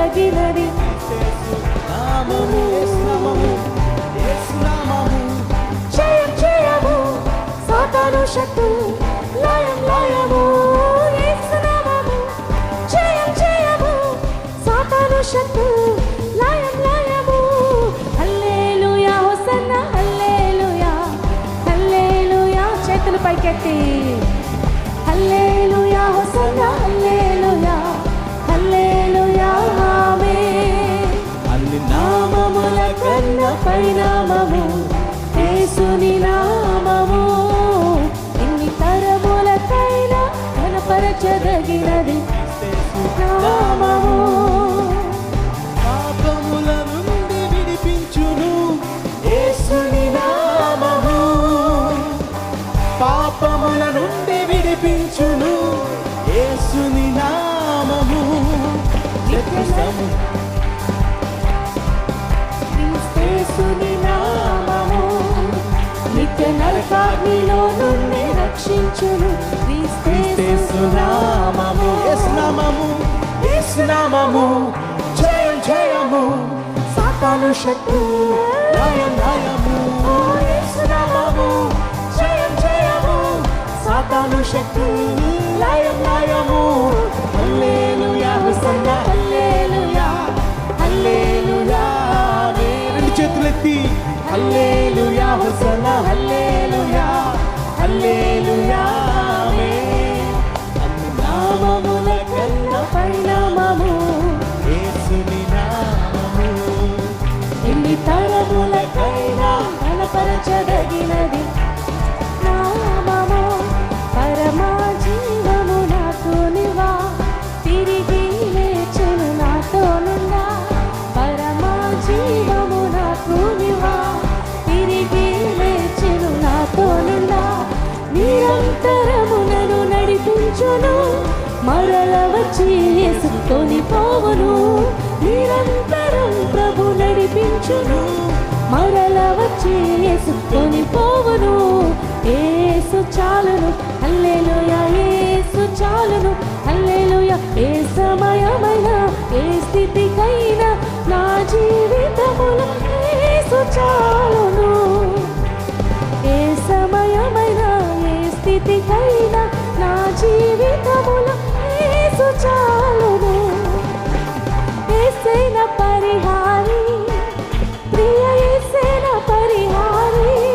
పరచదగినది నామము యేసు నామము యేసు నామము జయం జయము సాతాను శక్తులు లయం లయము యేసు నామము జయం జయము సాతాను శక్తులు లయం లయము హల్లెలూయా హోసన్నా హల్లెలూయా హల్లెలూయా చేతులు పైకెత్తి హల్లెలూయా హోసన్నా హల్లెలూయా హల్లెలూయా ఆమేన్ అన్ని నామముల కన్నా పైనామము యేసుని నామము ఇన్ని తరములకైనా ఘనపరచదగినది నామము పాపముల నుండి విడిపించును యేసుని నామము పాపముల నుండి విడిపించును యేసుని నామము శత్రుసము యేసుని నామము నిత్య నరకాగ్నిలో నుండి రక్షించును యేసు నామము యేసు నామము యేసు నామము జయం జయము సాతాను శక్తి లయం లయము యేసు నామము జయం జయము సాతాను శక్తి లయం లయము హల్లెలూయా హోసన్నా హల్లెలూయా హల్లెలూయా రెండు చేతులెత్తి హల్లెలూయా హోసన్నా హల్లెలూయా హల్లెలూయా అన్ని నామముల కన్నా పరిణామము యేసుని నామము ఎన్ని తరములకైనా ఘనపరచదగినది నామము పరమా జీవము నాతోనివా తిరిగి లేచెను నాతోనుండా పరమా జీవము నాతోనివా తిరిగి లేచెను నాతోనుండా నిరంతరము నన్ను నడిపించును మరల వచ్చి యేసుతోని పోవును నిరంతరం ప్రభు నడిపించును మరల వచ్చి యేసుతోని పోవును యేసు చాలును హల్లెలూయా యేసు చాలును హల్లెలూయా ఏ సమయమైనా ఏ స్థితికైనా నా జీవితములో యేసు చాలును ఏ సమయమైనా ఏ స్థితికైనా నా జీవితములో యేసు చాలును యేసైన పరిహారి